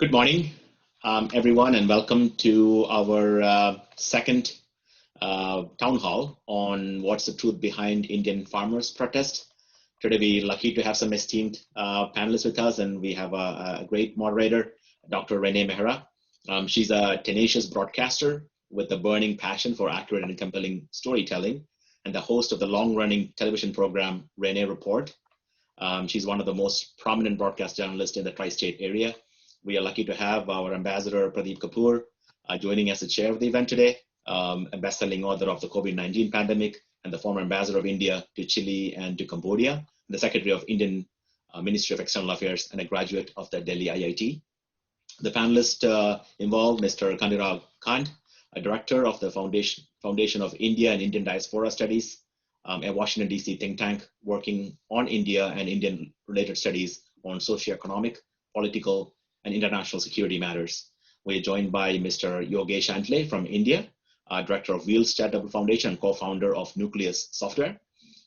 Good morning, everyone, and welcome to our second town hall on what's the truth behind Indian farmers' protest. Today, we're lucky to have some esteemed panelists with us, and we have a great moderator, Dr. Renee Mehra. She's a tenacious broadcaster with a burning passion for accurate and compelling storytelling, and the host of the long-running television program, Renee Report. She's one of the most prominent broadcast journalists in the tri-state area. We are lucky to have our ambassador, Pradeep Kapoor, joining as the chair of the event today, a best-selling author of the COVID-19 pandemic, and the former ambassador of India to Chile and to Cambodia, the secretary of Indian Ministry of External Affairs, and a graduate of the Delhi IIT. The panelists involved, Mr. Kandirav Kant, a director of the Foundation of India and Indian Diaspora Studies, a Washington, D.C. think tank working on India and Indian-related studies on socioeconomic, political, and international security matters. We're joined by Mr. Yogesh Antle from India, director of Wheels Charitable Foundation and co-founder of Nucleus Software.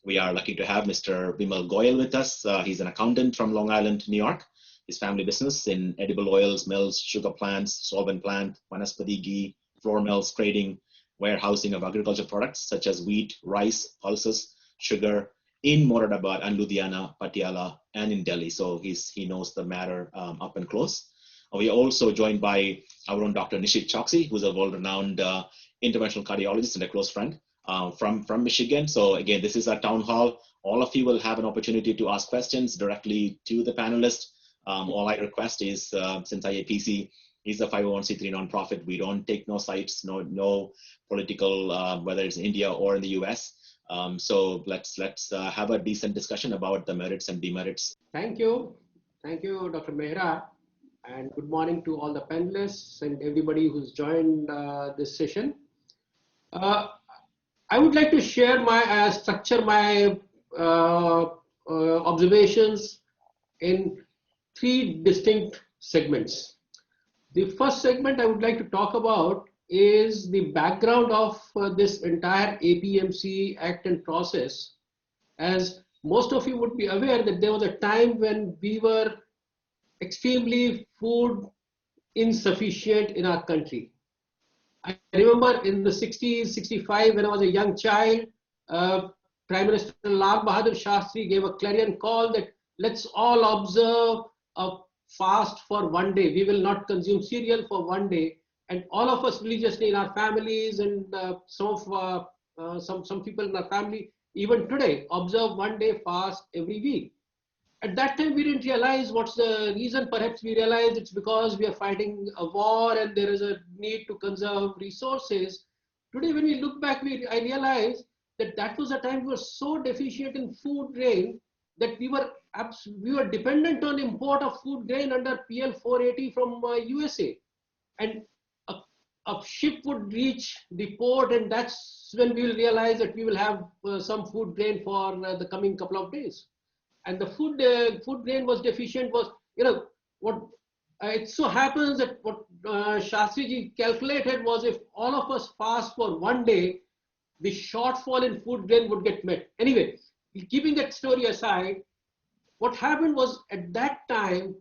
We are lucky to have Mr. Bimal Goyal with us. He's an accountant from Long Island, New York. His family business in edible oils, mills, sugar plants, solvent plant, vanaspati ghee, flour mills, trading, warehousing of agriculture products such as wheat, rice, pulses, sugar in Moradabad and Ludhiana, Patiala, and in Delhi. So he knows the matter up and close. We are also joined by our own Dr. Nishit Choksi, who's a world-renowned interventional cardiologist and a close friend from Michigan. So again, this is our town hall. All of you will have an opportunity to ask questions directly to the panelists. All I request is, since IAPC is a 501c3 nonprofit, we don't take no sides, no political, whether it's India or in the US. So let's have a decent discussion about the merits and demerits. Thank you, Dr. Mehra, and good morning to all the panelists and everybody who's joined this session. I would like to share my structure my observations in three distinct segments. The first segment I would like to talk about is the background of this entire APMC Act and process. As most of you would be aware that there was a time when we were extremely food insufficient in our country. I remember in the 60s, 65, when I was a young child, Prime Minister Lal Bahadur Shastri gave a clarion call that let's all observe a fast for one day. We will not consume cereal for one day. And all of us religiously in our families and some people in our family, even today, observe one day fast every week. At that time, we didn't realize what's the reason. Perhaps we realized it's because we are fighting a war and there is a need to conserve resources. Today, when we look back, I realized that was a time we were so deficient in food grain that we were dependent on import of food grain under PL 480 from USA. And a ship would reach the port, and that's when we will realize that we will have some food grain for the coming couple of days. And the food grain was deficient was, what it so happens that what Shastriji calculated was if all of us fast for one day, the shortfall in food grain would get met. Anyway, keeping that story aside, what happened was at that time,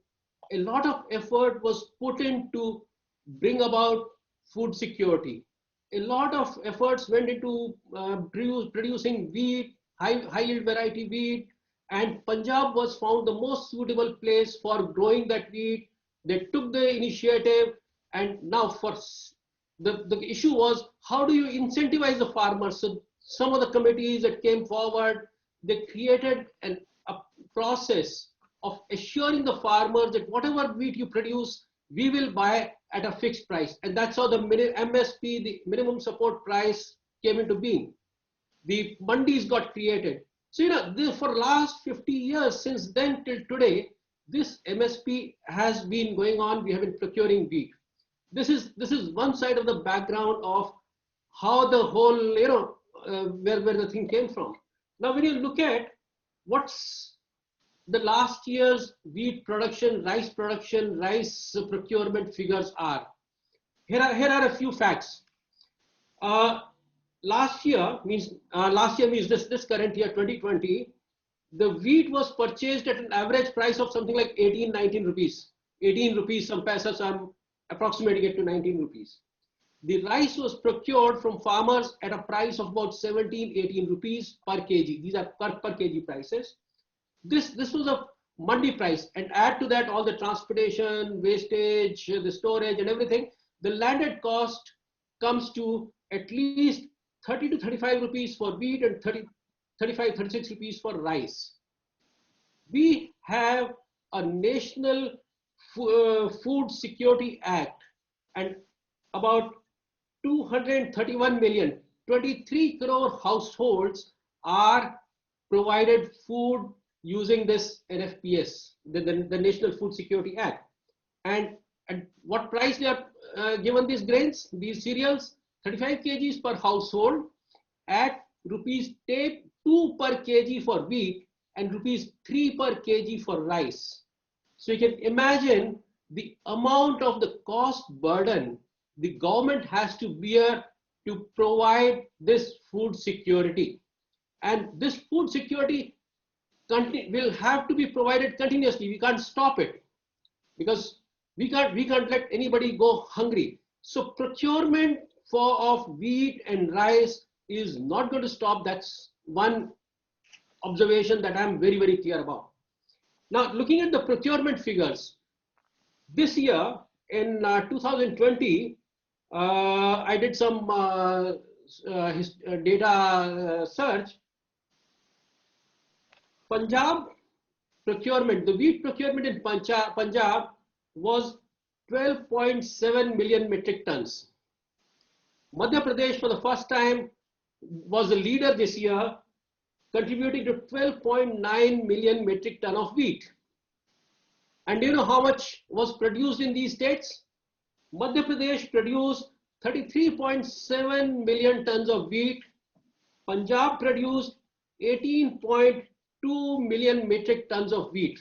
a lot of effort was put in to bring about food security. A lot of efforts went into producing wheat, high yield variety wheat, and Punjab was found the most suitable place for growing that wheat. They took the initiative, and now for the issue was how do you incentivize the farmers? So some of the committees that came forward, they created a process of assuring the farmers that whatever wheat you produce, we will buy at a fixed price. And that's how the MSP, the minimum support price, came into being. The mandis got created. So, for last 50 years, since then till today, this MSP has been going on. We have been procuring wheat. This is one side of the background of how the whole, where the thing came from. Now, when you look at what's the last year's wheat production, rice procurement figures are. Here are a few facts. Last year means this current year, 2020, the wheat was purchased at an average price of something like 18-19 rupees. 18 rupees some paisa, so I'm approximating it to 19 rupees. The rice was procured from farmers at a price of about 17, 18 rupees per kg. These are per kg prices. This was a mandi price, and add to that all the transportation, wastage, the storage and everything. The landed cost comes to at least 30 to 35 rupees for wheat and 35, 36 rupees for rice. We have a National Food Security Act, and about 231 million, 23 crore households are provided food using this NFPS, the National Food Security Act. And at what price they are given these grains, these cereals? 35 kgs per household at rupees 2 per kg for wheat and rupees 3 per kg for rice. So you can imagine the amount of the cost burden the government has to bear to provide this food security. And this food security will have to be provided continuously. We can't stop it because we can't let anybody go hungry. So procurement of wheat and rice is not going to stop. That's one observation that I'm very, very clear about. Now, looking at the procurement figures, this year in 2020, I did some data search. Punjab procurement, the wheat procurement in Punjab was 12.7 million metric tons. Madhya Pradesh for the first time was the leader this year, contributing to 12.9 million metric ton of wheat. And do you know how much was produced in these states? Madhya Pradesh produced 33.7 million tons of wheat. Punjab produced 18.2 million metric tons of wheat.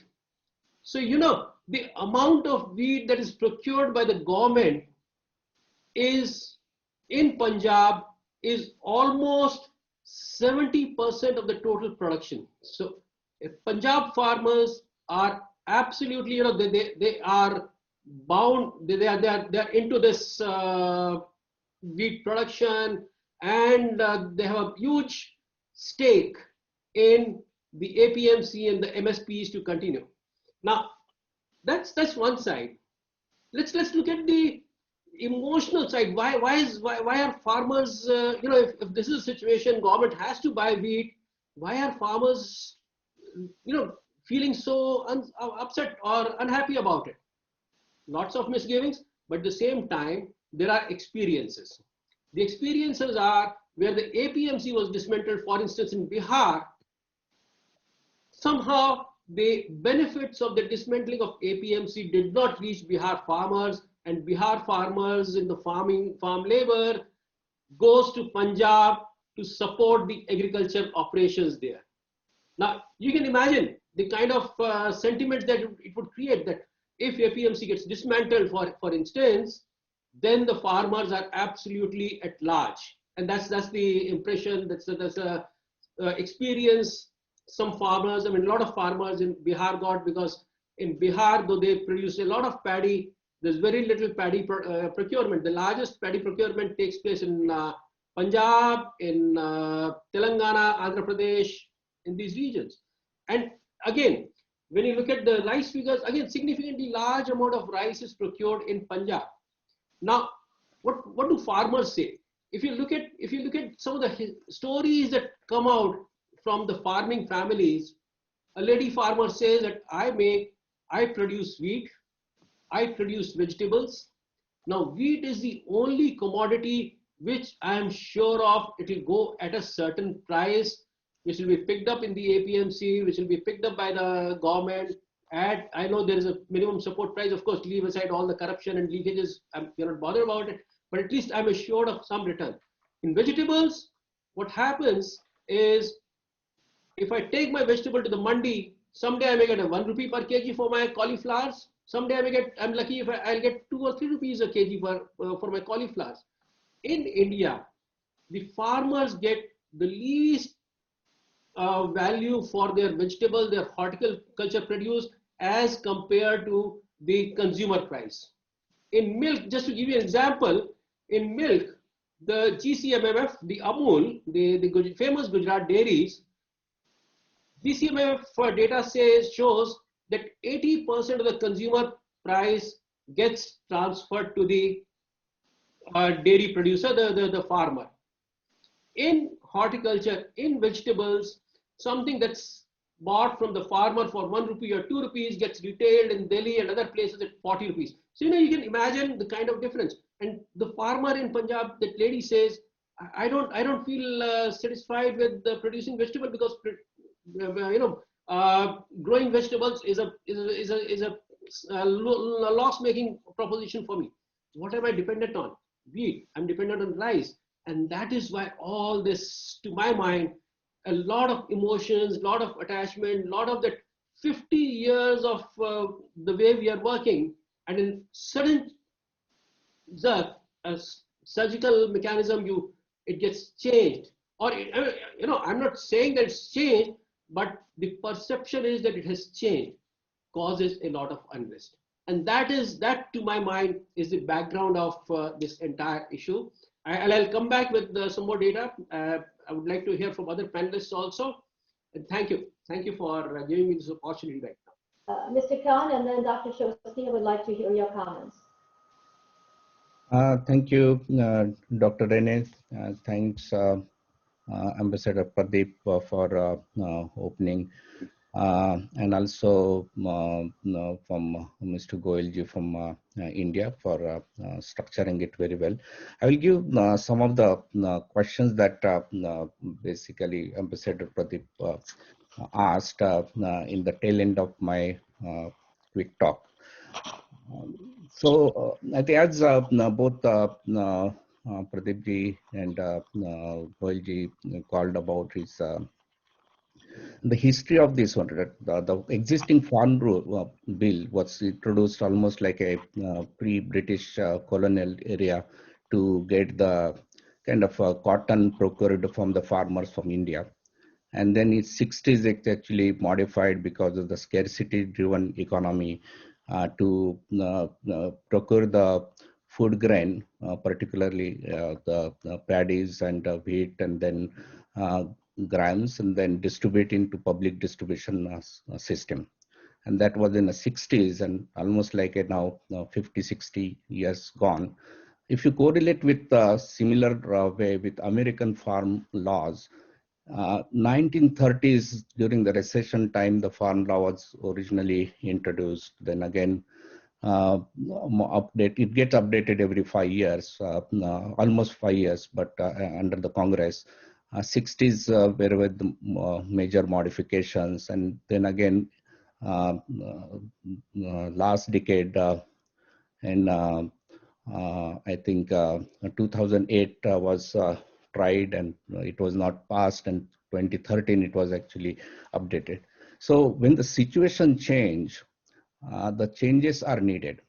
So, you know, the amount of wheat that is procured by the government is in Punjab is almost 70% of the total production. So Punjab farmers are absolutely, you know, they are bound, they are into this wheat production, and they have a huge stake in the APMC and the MSPs to continue. Now, that's one side. Let's look at the emotional side. Why are farmers, you know, if this is a situation, government has to buy wheat, why are farmers, you know, feeling so upset or unhappy about it? Lots of misgivings, but at the same time, there are experiences. The experiences are where the APMC was dismantled, for instance, in Bihar. Somehow, the benefits of the dismantling of APMC did not reach Bihar farmers, and Bihar farmers in the farm labor goes to Punjab to support the agriculture operations there. Now, you can imagine the kind of sentiments that it would create, that if APMC gets dismantled, for instance, then the farmers are absolutely at large. And that's the impression, that's a experience some farmers, I mean, a lot of farmers in Bihar got, because in Bihar, though they produce a lot of paddy, there's very little paddy procurement. The largest paddy procurement takes place in Punjab, in Telangana, Andhra Pradesh, in these regions. And again, when you look at the rice figures, again, significantly large amount of rice is procured in Punjab. Now, what do farmers say? If you look at some of the stories that come out from the farming families, a lady farmer says that I produce wheat, I produce vegetables. Now, wheat is the only commodity which I am sure of it will go at a certain price, which will be picked up in the APMC, which will be picked up by the government. At, I know there is a minimum support price, of course, leave aside all the corruption and leakages, you're not bothered about it, but at least I'm assured of some return. In vegetables, what happens is, if I take my vegetable to the mandi, someday I may get a 1 rupee per kg for my cauliflowers. Someday I may get, I'm lucky if I'll get 2 or 3 rupees a kg for my cauliflowers. In India, the farmers get the least value for their vegetable, their horticulture produce, as compared to the consumer price. In milk, just to give you an example, in milk, the GCMMF, the Amul, the famous Gujarat dairies, GCMMF data shows that 80% of the consumer price gets transferred to the dairy producer, the farmer. In horticulture, in vegetables, something that's bought from the farmer for 1 rupee or 2 rupees gets retailed in Delhi and other places at 40 rupees. So, you can imagine the kind of difference. And the farmer in Punjab, that lady says, I don't feel satisfied with producing vegetable because, growing vegetables is a loss-making proposition for me. What am I dependent on? Wheat. I'm dependent on rice. And that is why all this, to my mind, a lot of emotions, a lot of attachment, a lot of that 50 years of the way we are working, and in sudden a surgical mechanism, it gets changed. Or, I'm not saying that it's changed, but the perception is that it has changed, causes a lot of unrest. And that, to my mind, is the background of this entire issue. I'll come back with some more data. I would like to hear from other panelists also. And thank you. Thank you for giving me this opportunity right now. Mr. Khan, and then Dr. Shosni, I would like to hear your comments. Thank you, Dr. Rene. Thanks, Ambassador Pradeep, for opening. And also from Mr. Goyalji from India for structuring it very well. I will give some of the questions that basically Ambassador Pradeep asked in the tail end of my quick talk. So I think as both Pradeepji and Goyalji called about is the history of this one. The existing farm bill was introduced almost like a pre-British colonial area to get the kind of cotton procured from the farmers from India. And then in 60s, it actually modified because of the scarcity-driven economy to procure the food grain, particularly the paddies and wheat, and then grams, and then distribute into public distribution system. And that was in the 60s, and almost like now 50, 60 years gone. If you correlate with similar way with American farm laws, 1930s, during the recession time, the farm law was originally introduced. Then again, it gets updated every 5 years, almost 5 years, but under the Congress. 60s were with the major modifications, and then again, last decade, and I think 2008 was tried, and it was not passed, and 2013 it was actually updated. So when the situation change, the changes are needed.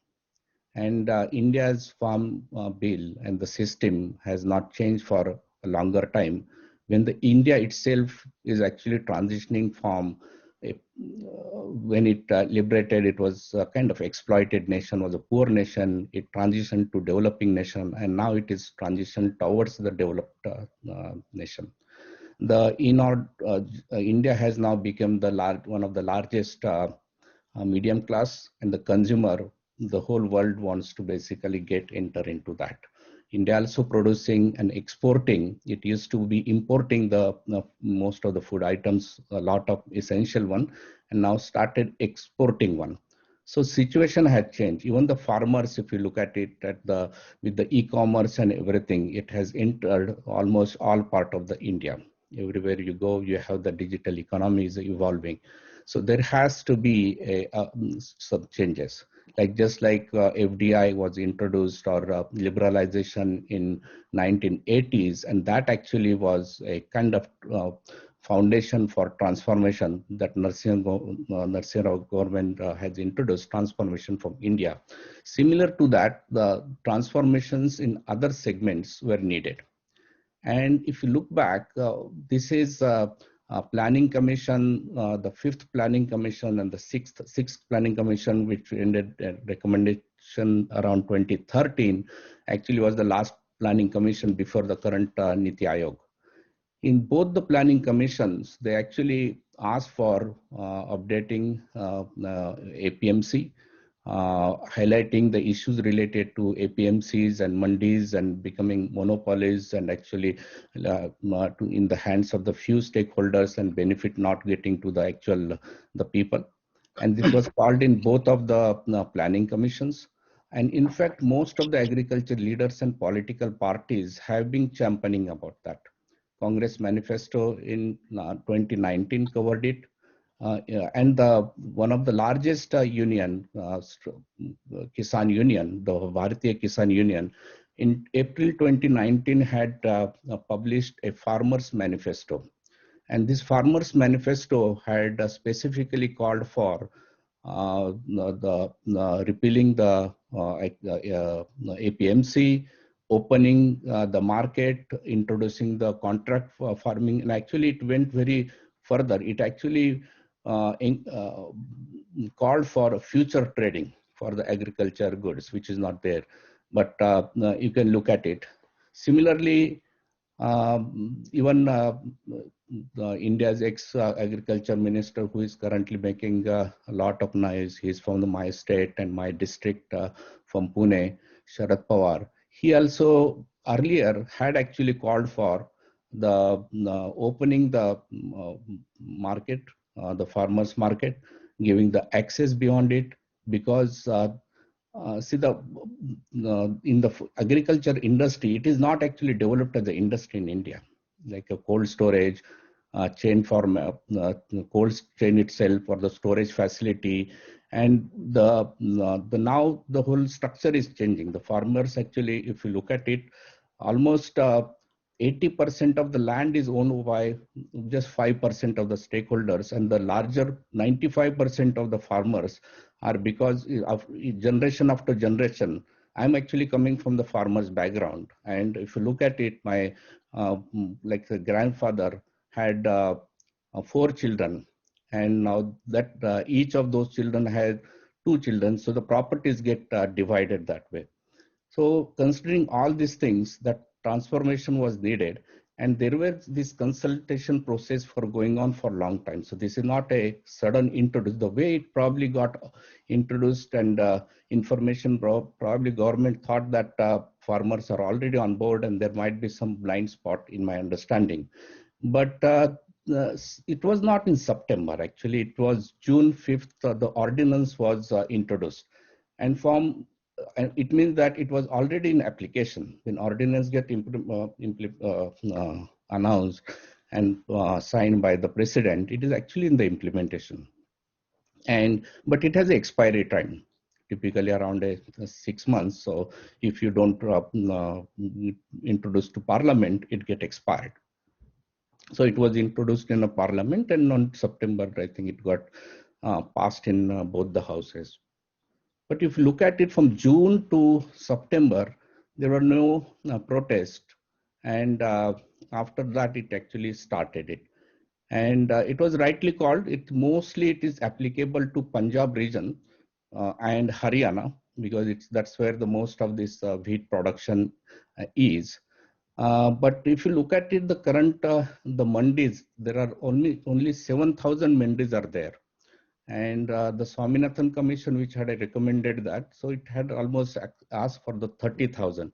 And India's farm bill and the system has not changed for a longer time. When the India itself is actually transitioning from when it liberated, it was a kind of exploited nation, was a poor nation. It transitioned to developing nation, and now it is transitioned towards the developed nation. India has now become one of the largest medium class, and the consumer, the whole world wants to basically enter into that. India also producing and exporting. It used to be importing the most of the food items, a lot of essential one, and now started exporting one. So situation had changed. Even the farmers, if you look at it with the e-commerce and everything, it has entered almost all part of the India. Everywhere you go, you have the digital economy is evolving. So there has to be some changes. Just like FDI was introduced, or liberalization in 1980s, and that actually was a kind of foundation for transformation that Narsimha Rao government has introduced, transformation from India. Similar to that, the transformations in other segments were needed. And if you look back, this is planning commission, the 5th planning commission and the 6th planning commission, which ended recommendation around 2013, actually was the last planning commission before the current Niti Aayog. In both the planning commissions, they actually asked for updating APMC, highlighting the issues related to APMCs and mandis and becoming monopolies and actually in the hands of the few stakeholders and benefit not getting to the people. And this was called in both of the planning commissions. And in fact, most of the agriculture leaders and political parties have been championing about that. Congress Manifesto in 2019 covered it. And one of the largest union, Kisan Union, the Bharatiya Kisan Union, in April 2019 had published a farmers manifesto. And this farmers manifesto had specifically called for repealing the APMC, opening the market, introducing the contract for farming, and actually it went very further. It actually called for future trading for the agriculture goods, which is not there, but you can look at it. Similarly, even India's ex-agriculture minister, who is currently making a lot of noise, he's from my state and my district from Pune, Sharad Pawar. He also earlier had actually called for the opening the market, the farmers market, giving the access beyond it, because see in the agriculture industry, it is not actually developed as an industry in India, like a cold storage chain for cold chain itself or the storage facility. And now the whole structure is changing. The farmers actually, if you look at it, almost 80% of the land is owned by just 5% of the stakeholders, and the larger 95% of the farmers are, because of generation after generation. I'm actually coming from the farmer's background, and if you look at it, my like the grandfather had 4 children, and now that each of those children had 2 children, so the properties get divided that way. So considering all these things, that transformation was needed, and there was this consultation process for going on for a long time. So this is not a sudden introduce. The way it probably got introduced and information, probably government thought that farmers are already on board and there might be some blind spot in my understanding. But it was not in September, actually it was June 5th, the ordinance was introduced. And it means that it was already in application. When ordinance get announced and signed by the president, it is actually in the implementation. But it has an expiry time, typically around 6 months. So if you don't introduce to parliament, it get expired. So it was introduced in a parliament, and on September, I think it got passed in both the houses. But if you look at it from June to September, there were no protests. And after that, it actually started it. And it was rightly called, it is applicable to Punjab region and Haryana, because that's where the most of this wheat production is. But if you look at it, the current, the mandis, there are only 7,000 mandis are there. And the Swaminathan Commission, which had recommended that, so it had almost asked for the 30,000.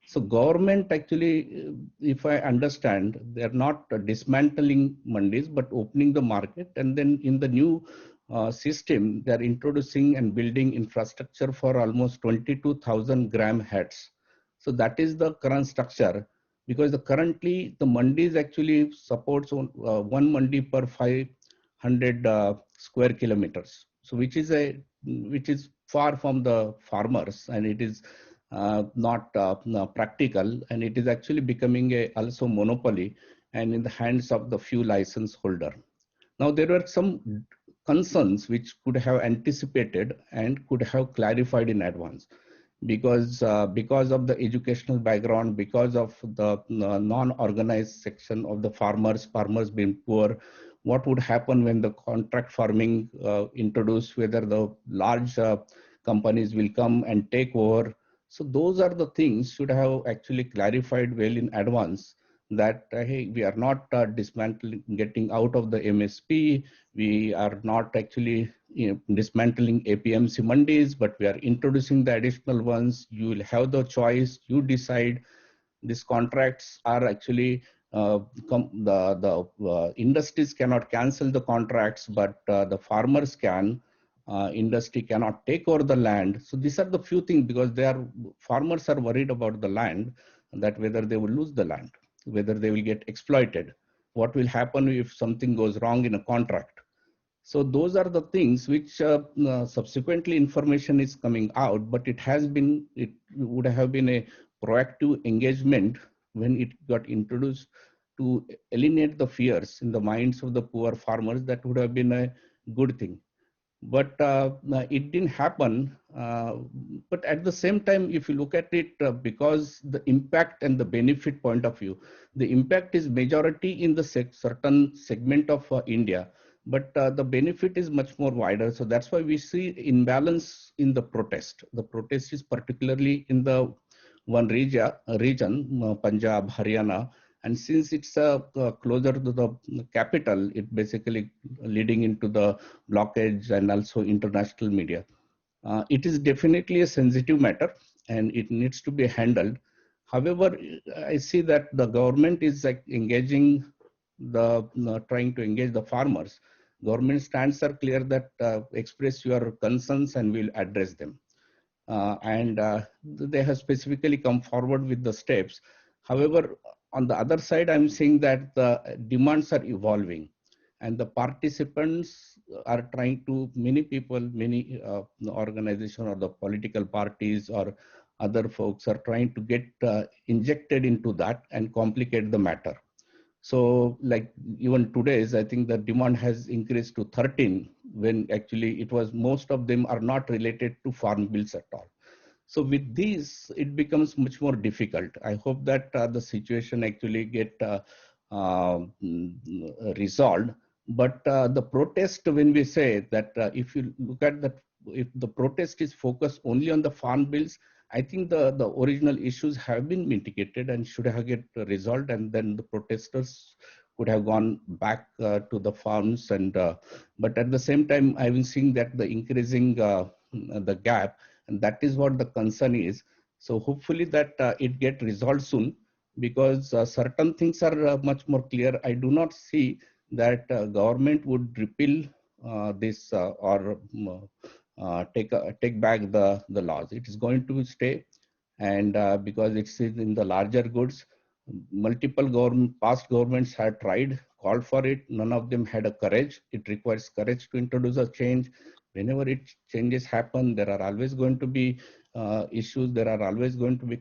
So government actually, if I understand, they're not dismantling mandis, but opening the market. And then in the new system, they're introducing and building infrastructure for almost 22,000 gram heads. So that is the current structure, because currently the mandis actually supports one mandi per 500 square kilometers. So which is far from the farmers, and it is not practical, and it is actually becoming also monopoly and in the hands of the few license holder. Now there were some concerns which could have anticipated and could have clarified in advance. because of the educational background, because of the non-organized section of the farmers being poor. What would happen when the contract farming introduced, whether the large companies will come and take over. So those are the things should have actually clarified well in advance, that hey, we are not dismantling, getting out of the MSP. We are not actually dismantling APMC mandis, but we are introducing the additional ones. You will have the choice. You decide. These contracts are actually the industries cannot cancel the contracts, but the farmers can. Industry cannot take over the land. So these are the few things, because farmers are worried about the land, that whether they will lose the land, whether they will get exploited, what will happen if something goes wrong in a contract. So those are the things which subsequently information is coming out, but it would have been a proactive engagement when it got introduced to eliminate the fears in the minds of the poor farmers. That would have been a good thing. But it didn't happen. But at the same time, if you look at it, because the impact and the benefit point of view, the impact is majority in the certain segment of India, but the benefit is much more wider. So that's why we see imbalance in the protest. The protest is particularly in the one region, Punjab, Haryana, and since it's closer to the capital, it basically leading into the blockage and also international media. It is definitely a sensitive matter and it needs to be handled. However, I see that the government is like engaging trying to engage the farmers. Government stands are clear that express your concerns and we'll address them. And they have specifically come forward with the steps. However, on the other side, I'm seeing that the demands are evolving and the participants are trying to, many people, many organizations or the political parties or other folks are trying to get injected into that and complicate the matter. So like even today's, I think the demand has increased to 13 when actually it was, most of them are not related to farm bills at all. So with these, it becomes much more difficult. I hope that the situation actually get resolved. But the protest, when we say that if you look at that, if the protest is focused only on the farm bills, I think the original issues have been mitigated and should have get resolved, and then the protesters could have gone back to the farms. And but at the same time, I've been seeing that the increasing the gap, and that is what the concern is. So hopefully that it get resolved soon, because certain things are much more clear. I do not see that government would repeal this or take back the laws. It is going to stay, and because it's in the larger goods, multiple past governments had tried, called for it. None of them had a courage. It requires courage to introduce a change. Whenever changes happen, there are always going to be issues. There are always going to be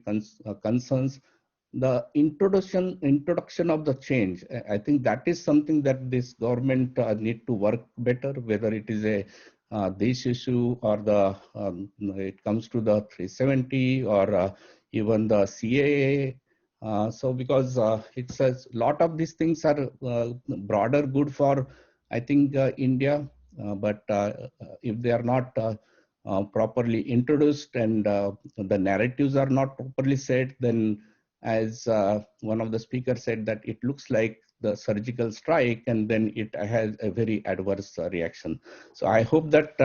concerns. The introduction of the change, I think that is something that this government need to work better, whether it is a this issue or the it comes to the 370 or even the CAA. So because it's a lot of these things are broader good for, I think, India, but if they are not properly introduced and the narratives are not properly set, then as one of the speakers said, that it looks like the surgical strike, and then it has a very adverse reaction. So I hope that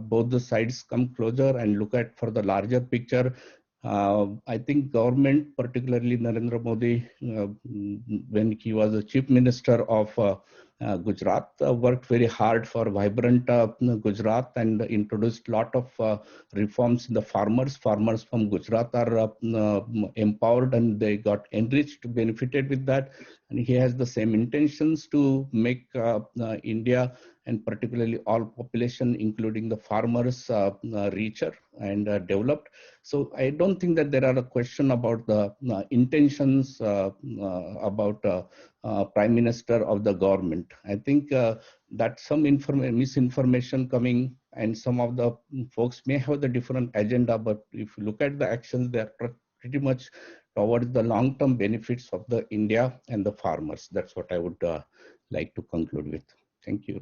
both the sides come closer and look at for the larger picture. I think government, particularly Narendra Modi, when he was the chief minister of Gujarat, worked very hard for vibrant Gujarat and introduced a lot of reforms in the farmers. Farmers from Gujarat are empowered and they got enriched, benefited with that. And he has the same intentions to make India and particularly all population, including the farmers, richer and developed. So I don't think that there are a question about the intentions about Prime Minister of the government. I think that some misinformation coming and some of the folks may have the different agenda, but if you look at the actions, they are pretty much towards the long-term benefits of the India and the farmers. That's what I would like to conclude with. Thank you.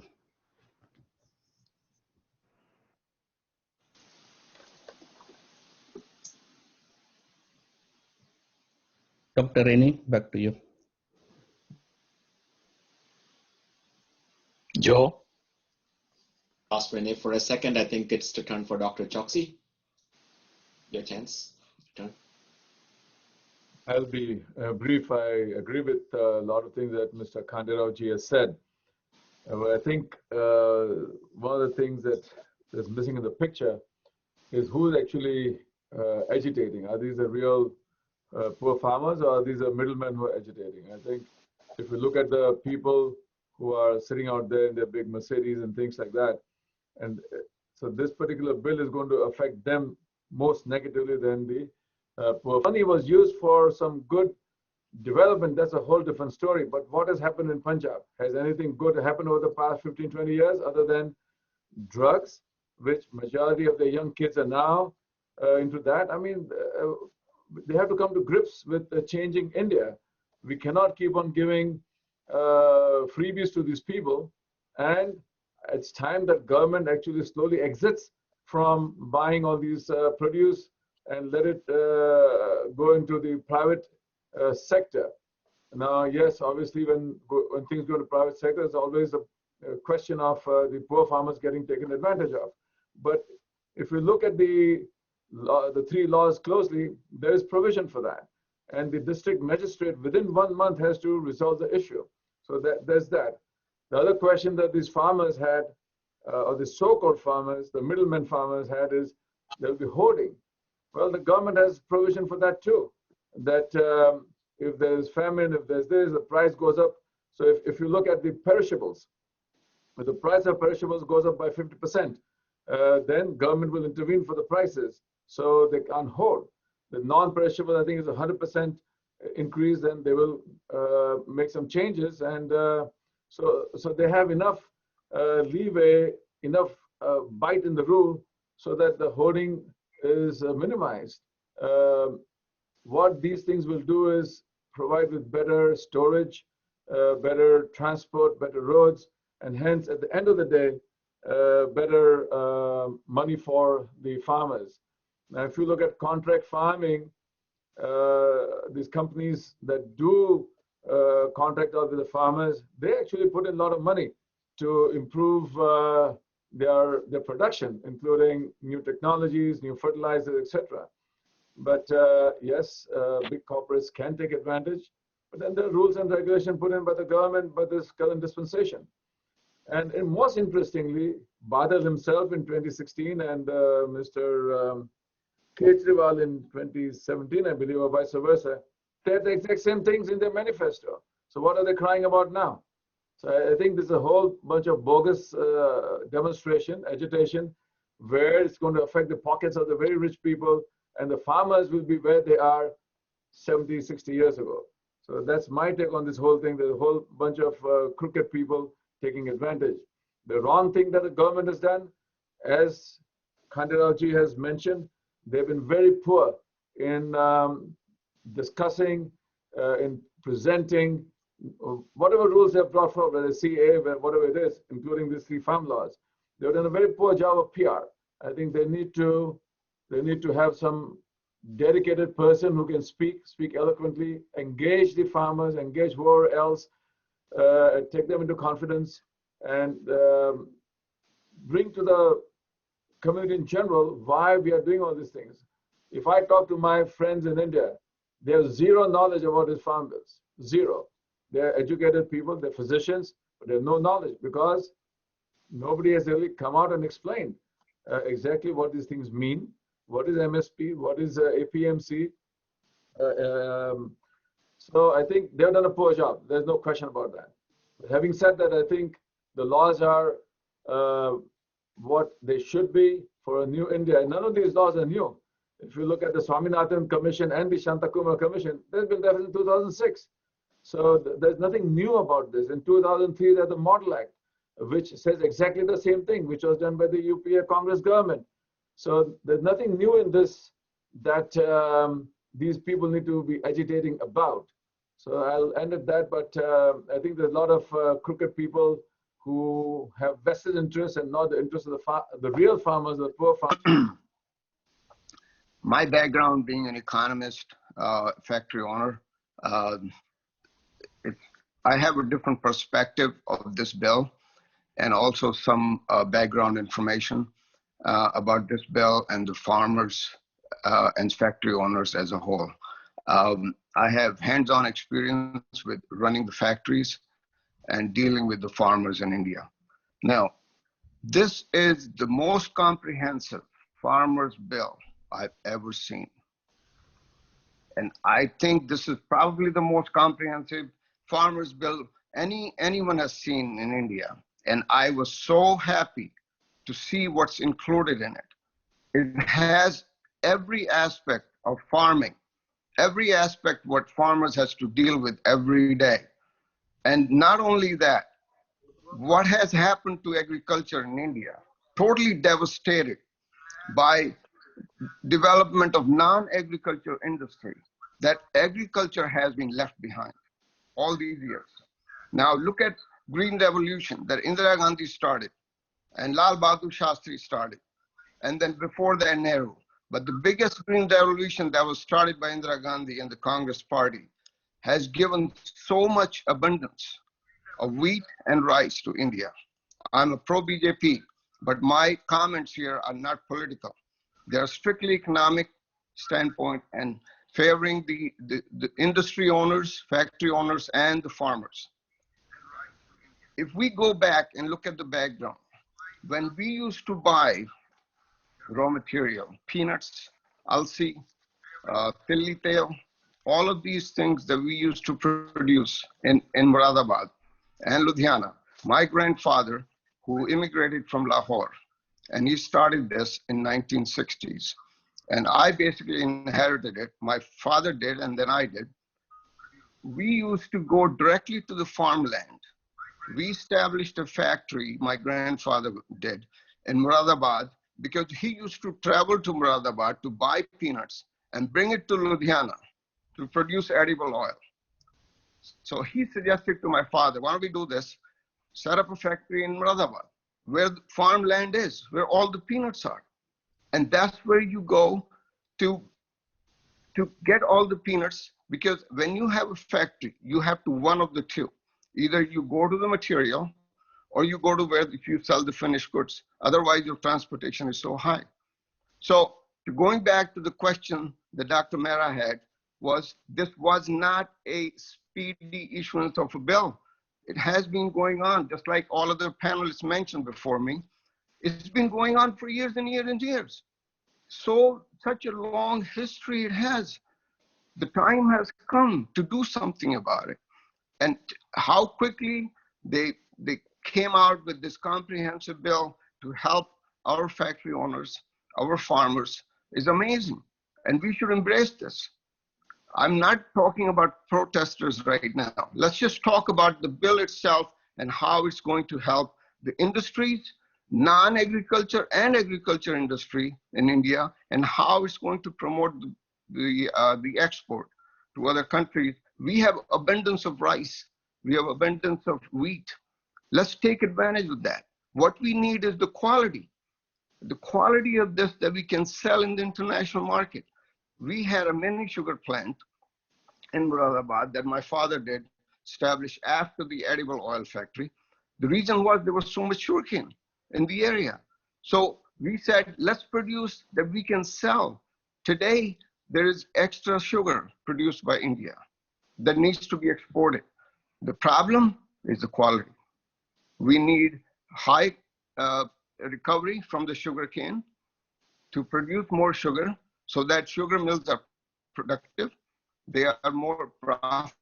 Dr. Reni, back to you. Joe? Lost Renee for a second. I think it's the turn for Dr. Choksi. Your chance. Turn. I'll be brief. I agree with a lot of things that Mr. Khanderao-ji has said. But I think one of the things that is missing in the picture is who's actually agitating. Are these the real poor farmers, or are these the middlemen who are agitating? I think if we look at the people who are sitting out there in their big Mercedes and things like that, and so this particular bill is going to affect them most negatively than the poor. Money was used for some good development. That's a whole different story. But what has happened in Punjab? Has anything good happened over the past 15, 20 years other than drugs, which majority of the young kids are now into that? I mean, they have to come to grips with changing India. We cannot keep on giving freebies to these people, and it's time that government actually slowly exits from buying all these produce and let it go into the private sector. Now, yes, obviously, when things go to private sector, there's always a question of the poor farmers getting taken advantage of. But if we look at the three laws closely, there is provision for that, and the district magistrate within 1 month has to resolve the issue. So there's that. The other question that these farmers had, or the so-called farmers, the middlemen farmers had, is they'll be hoarding. Well, the government has provision for that too. That if there's famine, if there's this, the price goes up. So if you look at the perishables, if the price of perishables goes up by 50%, then government will intervene for the prices, so they can't hoard. The non-perishable, I think, is 100% increase, then they will make some changes, and so they have enough leeway, enough bite in the rule, so that the hoarding is minimized. What these things will do is provide with better storage, better transport, better roads, and hence at the end of the day, better money for the farmers. Now, if you look at contract farming, these companies that do contract out with the farmers, they actually put in a lot of money to improve their production, including new technologies, new fertilizers, etc. But yes, big corporates can take advantage, but then there are rules and regulations put in by the government by this current dispensation. And most interestingly, Badal himself in 2016 and Mr. Kejriwal in 2017, I believe, or vice versa, they had the exact same things in their manifesto. So what are they crying about now? So I think there's a whole bunch of bogus demonstration, agitation, where it's going to affect the pockets of the very rich people, and the farmers will be where they are 70, 60 years ago. So that's my take on this whole thing. There's a whole bunch of crooked people taking advantage. The wrong thing that the government has done, as Khanderao-ji has mentioned, they've been very poor in discussing, in presenting whatever rules they've brought forward, whether CA, whatever it is, including these 3 farm laws. They've done a very poor job of PR. I think they need to have some dedicated person who can speak eloquently, engage the farmers, engage whoever else, take them into confidence, and bring to the community in general why we are doing all these things. If I talk to my friends in India, they have zero knowledge about these farm bills, zero. They're educated people, they're physicians, but they have no knowledge because nobody has really come out and explained exactly what these things mean. What is MSP? What is APMC? So I think they've done a poor job. There's no question about that. But having said that, I think the laws are what they should be for a new India. None of these laws are new. If you look at the Swaminathan Commission and the Shantakumar Commission, they've been there in 2006. So there's nothing new about this. In 2003, there's the Model Act. which says exactly the same thing, which was done by the UPA Congress government. So there's nothing new in this that these people need to be agitating about. So I'll end at that, but I think there's a lot of crooked people who have vested interests and not the interests of the real farmers, the poor farmers. My background being an economist, factory owner, I have a different perspective of this bill and also some background information about this bill and the farmers and factory owners as a whole. I have hands-on experience with running the factories and dealing with the farmers in India. Now, this is the most comprehensive farmers bill I've ever seen. And I think this is probably the most comprehensive farmers bill anyone has seen in India. And I was so happy to see what's included in it. It has every aspect of farming, every aspect what farmers has to deal with every day. And not only that, what has happened to agriculture in India, totally devastated by development of non-agricultural industry, that agriculture has been left behind all these years. Now look at Green Revolution that Indira Gandhi started and Lal Bahadur Shastri started, and then before that Nehru. But the biggest Green Revolution that was started by Indira Gandhi and the Congress Party has given so much abundance of wheat and rice to India. I'm a pro-BJP, but my comments here are not political. They are strictly economic standpoint and favoring the industry owners, factory owners, and the farmers. If we go back and look at the background, when we used to buy raw material, peanuts, alsi, tilli tail, all of these things that we used to produce in Moradabad and Ludhiana. My grandfather, who immigrated from Lahore, and he started this in 1960s. And I basically inherited it. My father did, and then I did. We used to go directly to the farmland. We established a factory, my grandfather did, in Moradabad, because he used to travel to Moradabad to buy peanuts and bring it to Ludhiana to produce edible oil. So he suggested to my father, why don't we do this? Set up a factory in Moradabad, where the farmland is, where all the peanuts are. And that's where you go to get all the peanuts, because when you have a factory, you have to one of the two. Either you go to the material or you go to where if you sell the finished goods. Otherwise, your transportation is so high. So going back to the question that Dr. Mehra had, this was not a speedy issuance of a bill. It has been going on, just like all of the panelists mentioned before me. It's been going on for years and years and years. So such a long history it has. The time has come to do something about it. And how quickly they came out with this comprehensive bill to help our factory owners, our farmers, is amazing. And we should embrace this. I'm not talking about protesters right now. Let's just talk about the bill itself and how it's going to help the industries, non-agriculture and agriculture industry in India, and how it's going to promote the export to other countries. We have abundance of rice. We have abundance of wheat. Let's take advantage of that. What we need is the quality of this that we can sell in the international market. We had a mini sugar plant in Moradabad that my father did establish after the edible oil factory. The reason was there was so much sugarcane in the area. So we said, let's produce that we can sell. Today, there is extra sugar produced by India that needs to be exported. The problem is the quality. We need high recovery from the sugarcane to produce more sugar so that sugar mills are productive. They are more profitable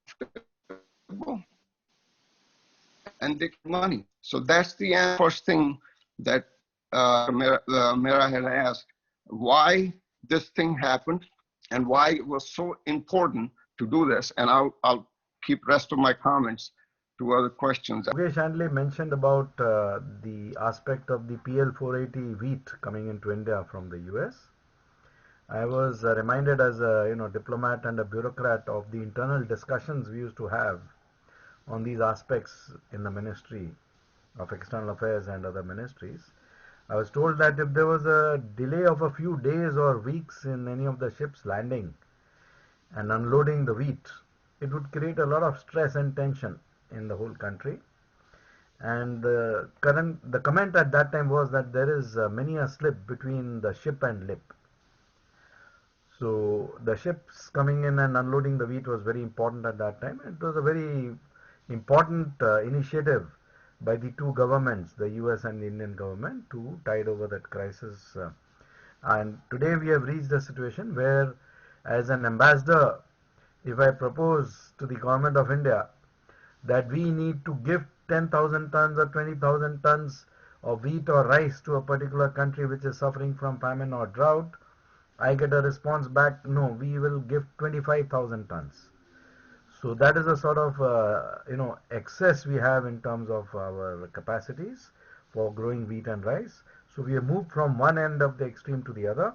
and they get money. So that's the first thing that Mehra had asked, why this thing happened and why it was so important to do this. And I'll keep rest of my comments Two other questions. Yogesh Handley mentioned about the aspect of the PL 480 wheat coming into India from the US. I was reminded as a diplomat and a bureaucrat of the internal discussions we used to have on these aspects in the Ministry of External Affairs and other ministries. I was told that if there was a delay of a few days or weeks in any of the ships landing and unloading the wheat, it would create a lot of stress and tension in the whole country. And the comment at that time was that there is many a slip between the ship and lip. So the ships coming in and unloading the wheat was very important at that time. It was a very important initiative by the two governments, the US and the Indian government, to tide over that crisis. And today we have reached a situation where, as an ambassador, if I propose to the government of India that we need to give 10,000 tons or 20,000 tons of wheat or rice to a particular country which is suffering from famine or drought, I get a response back, no, we will give 25,000 tons. So that is a sort of excess we have in terms of our capacities for growing wheat and rice. So we have moved from one end of the extreme to the other.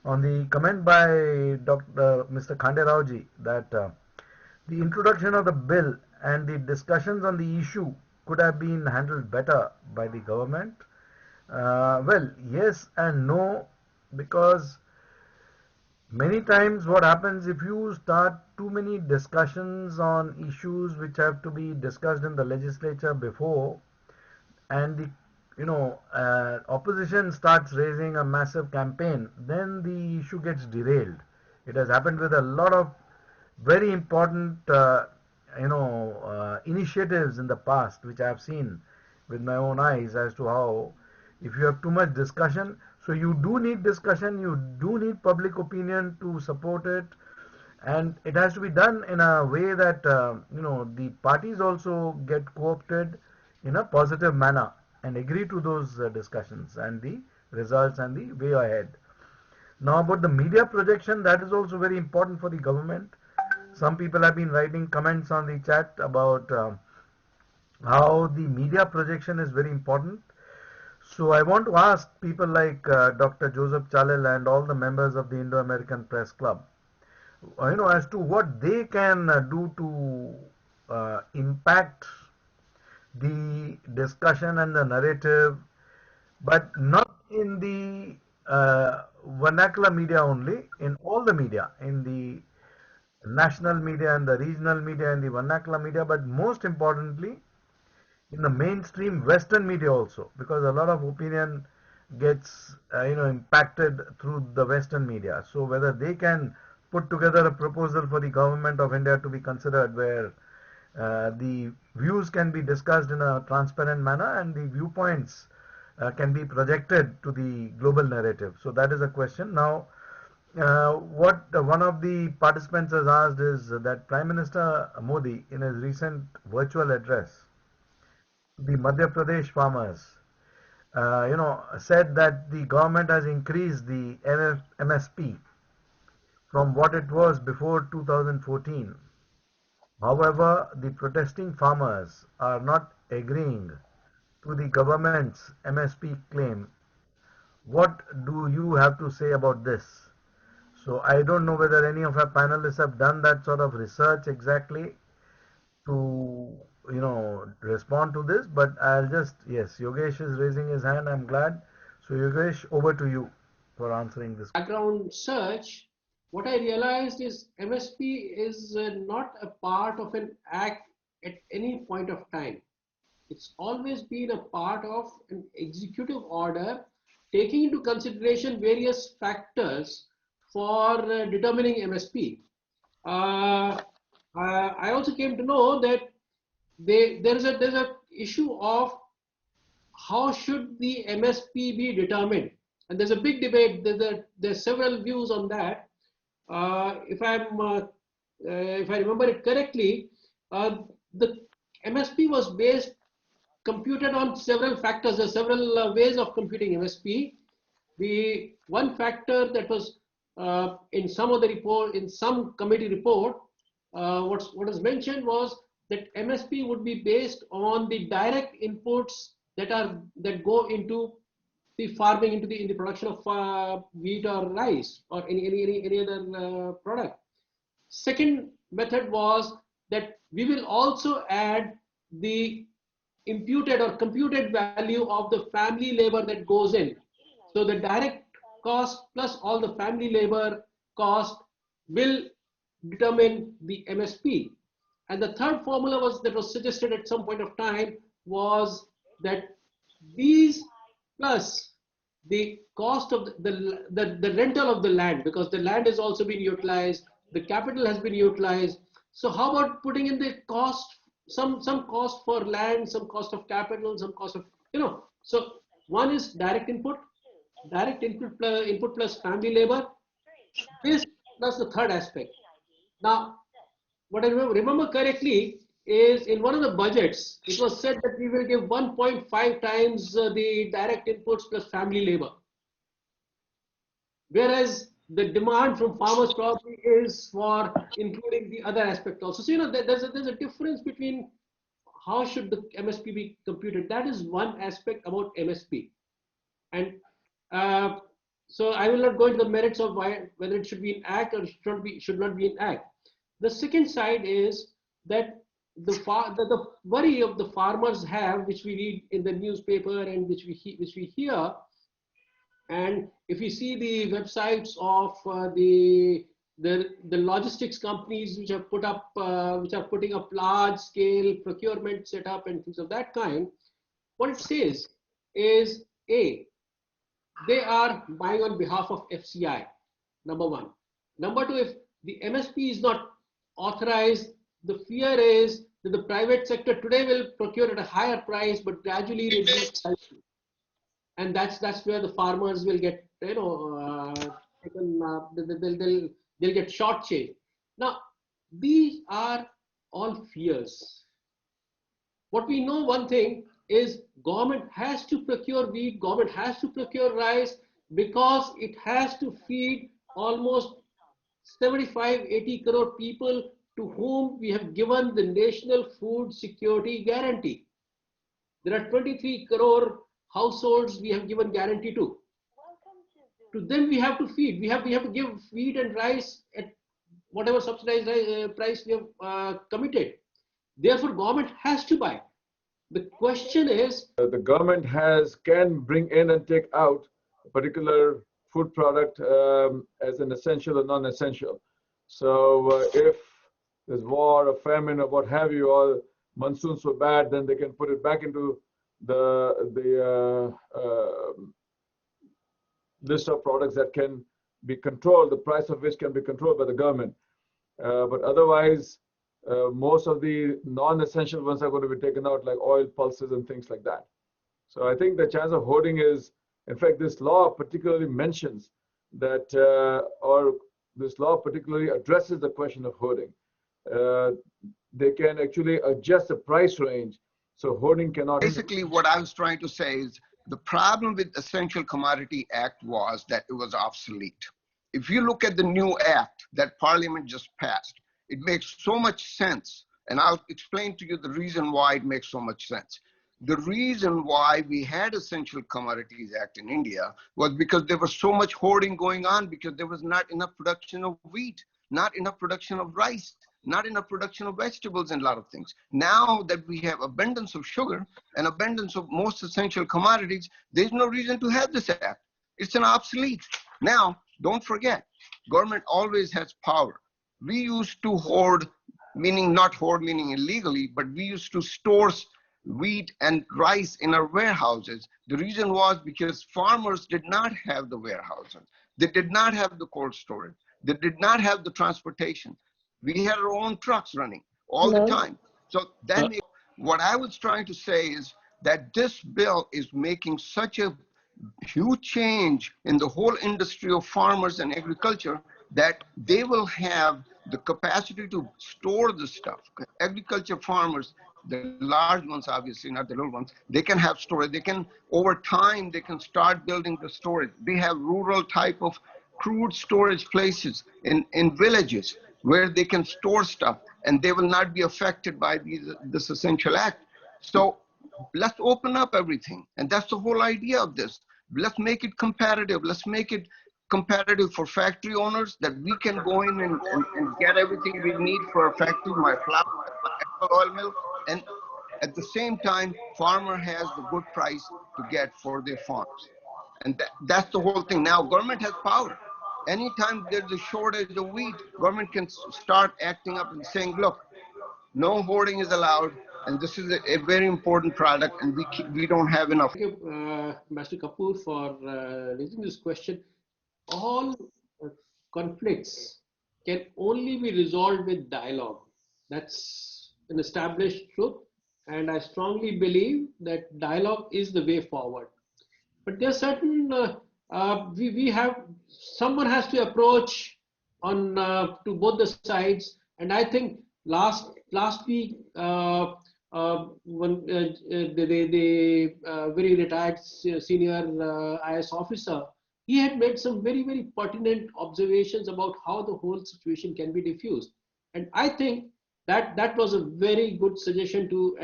On the comment by Mr. Khande Raoji that the introduction of the bill and the discussions on the issue could have been handled better by the government. Well, yes and no, because many times what happens if you start too many discussions on issues which have to be discussed in the legislature before, and the opposition starts raising a massive campaign, then the issue gets derailed. It has happened with a lot of very important initiatives in the past, which I have seen with my own eyes as to how, if you have too much discussion, so you do need discussion, you do need public opinion to support it, and it has to be done in a way that the parties also get co-opted in a positive manner and agree to those discussions and the results and the way ahead. Now about the media projection, that is also very important for the government. Some people have been writing comments on the chat about how the media projection is very important. So I want to ask people like Dr. Joseph Chalil and all the members of the Indo-American Press Club, as to what they can do to impact the discussion and the narrative, but not in the vernacular media only, in all the media, in the national media and the regional media and the vernacular media, but most importantly in the mainstream Western media also, because a lot of opinion gets impacted through the Western media. So whether they can put together a proposal for the government of India to be considered, where the views can be discussed in a transparent manner and the viewpoints can be projected to the global narrative. So that is a question. Now, what one of the participants has asked is that Prime Minister Modi, in his recent virtual address, the Madhya Pradesh farmers, said that the government has increased the MSP from what it was before 2014. However, the protesting farmers are not agreeing to the government's MSP claim. What do you have to say about this? So I don't know whether any of our panelists have done that sort of research exactly to respond to this, but I'll just, yes, Yogesh is raising his hand, I'm glad. So Yogesh, over to you for answering this. Background search, what I realized is MSP is not a part of an act at any point of time. It's always been a part of an executive order taking into consideration various factors for determining MSP. I also came to know that there's a issue of how should the MSP be determined, and there's a big debate. There's several views on that. If I remember it correctly, the MSP was computed on several factors. There are several ways of computing MSP. The one factor that was in some of the report, in some committee report, what was mentioned was that MSP would be based on the direct inputs that go into the farming, in the production of wheat or rice or any other product. Second method was that we will also add the imputed or computed value of the family labor that goes in. So the direct cost plus all the family labor cost will determine the MSP. And the third formula that was suggested at some point of time was that these plus the cost of the rental of the land, because the land has also been utilized, the capital has been utilized. So how about putting in the cost, some cost for land, some cost of capital, some cost of, so one is direct input plus family labor, this plus the third aspect. Now, what I remember correctly is in one of the budgets, it was said that we will give 1.5 times the direct inputs plus family labor. Whereas the demand from farmers probably is for including the other aspect also. So, there's a difference between how should the MSP be computed. That is one aspect about MSP. And so I will not go into the merits of whether it should be in Act or should not be in Act. The second side is that the worry of the farmers have, which we read in the newspaper and which we hear, and if you see the websites of the logistics companies which have which are putting up large scale procurement setup and things of that kind, what it says is they are buying on behalf of FCI, number one. Number two, if the MSP is not authorized, the fear is that the private sector today will procure at a higher price, but gradually reduce prices. And that's where the farmers will get, taken, they'll get shortchanged. Now, these are all fears. What we know, one thing is government has to procure wheat, government has to procure rice, because it has to feed almost 75-80 crore people to whom we have given the National Food Security Guarantee. There are 23 crore households we have given guarantee to. To them we have to feed. We have to give wheat and rice at whatever subsidized price we have committed. Therefore, government has to buy. The question is, the government can bring in and take out a particular food product as an essential or non-essential. So if there's war or famine or what have you, or monsoons were bad, then they can put it back into the list of products that can be controlled, the price of which can be controlled by the government. But otherwise, most of the non-essential ones are going to be taken out, like oil, pulses, and things like that. So I think the chance of hoarding is, in fact, this law particularly mentions that, or this law particularly addresses the question of hoarding. They can actually adjust the price range, so hoarding cannot. Basically, what I was trying to say is the problem with Essential Commodity Act was that it was obsolete. If you look at the new act that Parliament just passed, it makes so much sense. And I'll explain to you the reason why it makes so much sense. The reason why we had Essential Commodities Act in India was because there was so much hoarding going on, because there was not enough production of wheat, not enough production of rice, not enough production of vegetables, and a lot of things. Now that we have abundance of sugar and abundance of most essential commodities, there's no reason to have this act. It's an obsolete. Now, don't forget, government always has power. We used to hoard, meaning not hoard, meaning illegally, but we used to store wheat and rice in our warehouses. The reason was because farmers did not have the warehouses. They did not have the cold storage. They did not have the transportation. We had our own trucks running all the time. So then what I was trying to say is that this bill is making such a huge change in the whole industry of farmers and agriculture that they will have the capacity to store the stuff. Agriculture farmers, the large ones, obviously, not the little ones, they can have storage. They can, over time, they can start building the storage. They have rural type of crude storage places in villages where they can store stuff and they will not be affected by this Essential Act. So let's open up everything. And that's the whole idea of this. Let's make it competitive. Let's make it competitive for factory owners, that we can go in and get everything we need for a factory, my flour, my edible oil mill, and at the same time, farmer has the good price to get for their farms. And that's the whole thing. Now, government has power. Anytime there's a shortage of wheat, government can start acting up and saying, look, no hoarding is allowed, and this is a very important product, and we don't have enough. Thank you, Master Kapoor, for raising this question. All conflicts can only be resolved with dialogue. That's an established truth, and I strongly believe that dialogue is the way forward. But there's certain we have someone has to approach on to both the sides, and I think last week when the very retired senior IS officer, he had made some very pertinent observations about how the whole situation can be diffused, and I think that was a very good suggestion to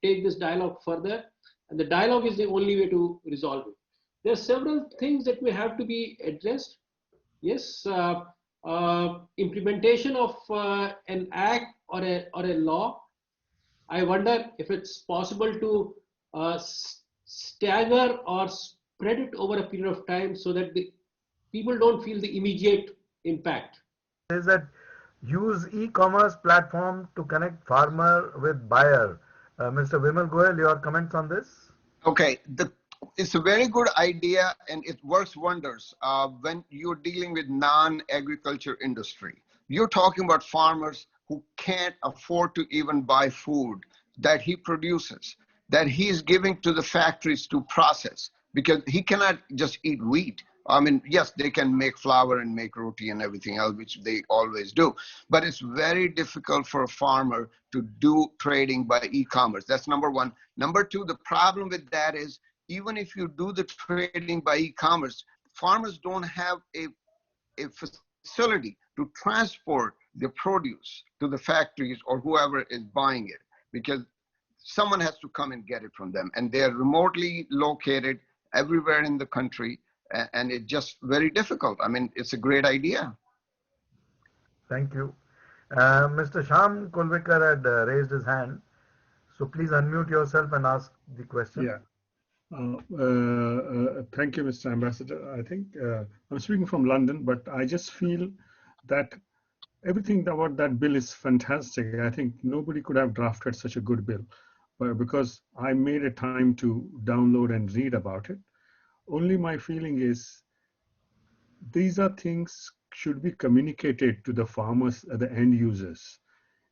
take this dialogue further, and the dialogue is the only way to resolve it. There are several things that may have to be addressed. Yes, implementation of an act or a law. I wonder if it's possible to stagger or spread it over a period of time so that the people don't feel the immediate impact. Is that use e-commerce platform to connect farmer with buyer. Mr. Vimal Goyal, your comments on this? Okay, it's a very good idea, and it works wonders when you're dealing with non-agriculture industry. You're talking about farmers who can't afford to even buy food that he produces, that he's giving to the factories to process, because he cannot just eat wheat. I mean, yes, they can make flour and make roti and everything else, which they always do. But it's very difficult for a farmer to do trading by e-commerce. That's number one. Number two, the problem with that is, even if you do the trading by e-commerce, farmers don't have a facility to transport the produce to the factories or whoever is buying it, because someone has to come and get it from them. And they're remotely located everywhere in the country, and it's just very difficult. I mean, it's a great idea. Thank you. Mr. Shyam Kolvekar had raised his hand. So please unmute yourself and ask the question. Yeah. Thank you, Mr. Ambassador. I think I'm speaking from London, but I just feel that everything about that bill is fantastic. I think nobody could have drafted such a good bill, but because I made a time to download and read about it. Only my feeling is these are things should be communicated to the farmers, the end users.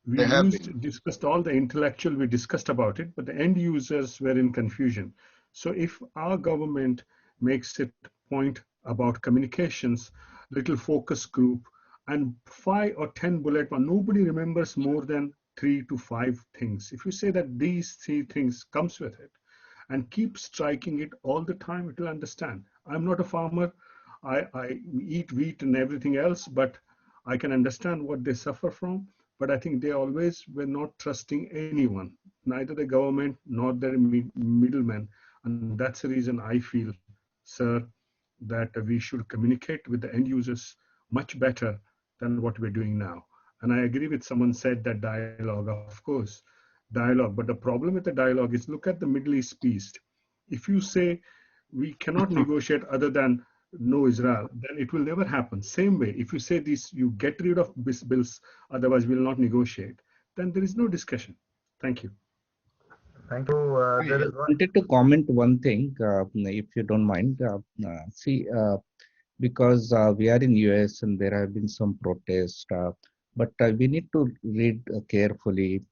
We discussed all the intellectual, we discussed about it, but the end users were in confusion. So if our government makes it point about communications, little focus group, and 5 or 10 bullet points, nobody remembers more than 3 to 5 things. If you say that these 3 things comes with it, and keep striking it all the time, it will understand. I'm not a farmer. I eat wheat and everything else, but I can understand what they suffer from. But I think they always were not trusting anyone, neither the government nor their middlemen. And that's the reason I feel, sir, that we should communicate with the end users much better than what we're doing now. And I agree with someone said that dialogue, of course, dialogue. But the problem with the dialogue is, look at the Middle East peace. If you say we cannot negotiate other than no Israel, then it will never happen. Same way, if you say this, you get rid of these bills, otherwise we will not negotiate, then there is no discussion. Thank you. Thank you. I wanted to comment one thing, if you don't mind. Because we are in US and there have been some protests, but we need to read carefully.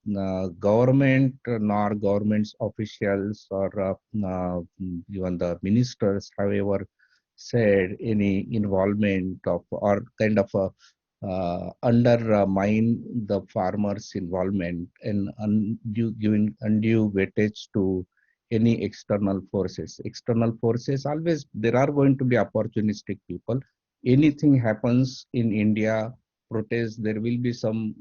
Government nor government's officials or even the ministers have ever said any involvement of or kind of undermine the farmers' involvement and giving undue weightage to any external forces. External forces, always there are going to be opportunistic people. Anything happens in India protest, there will be some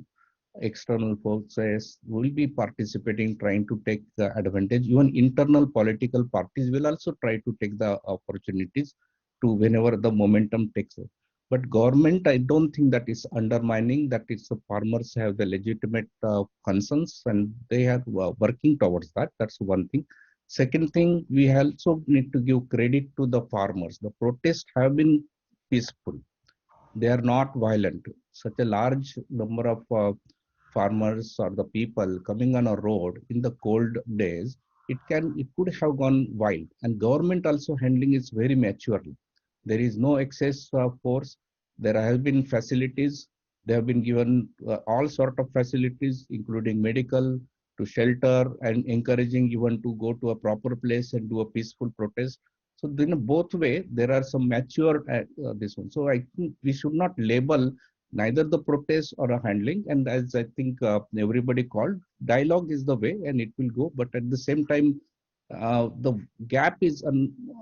external forces will be participating, trying to take the advantage. Even internal political parties will also try to take the opportunities to whenever the momentum takes it. But government, I don't think that is undermining that. It's the farmers have the legitimate concerns and they are working towards that. That's one thing. Second thing, we also need to give credit to the farmers. The protests have been peaceful. They are not violent. Such a large number of farmers or the people coming on a road in the cold days, it could have gone wild. And government also handling is very maturely. There is no excess force. There have been facilities. They have been given all sort of facilities, including medical, to shelter, and encouraging even to go to a proper place and do a peaceful protest. So in both way, there are some mature this one. So I think we should not label neither the protest or a handling. And as I think everybody called, dialogue is the way, and it will go. But at the same time, the gap is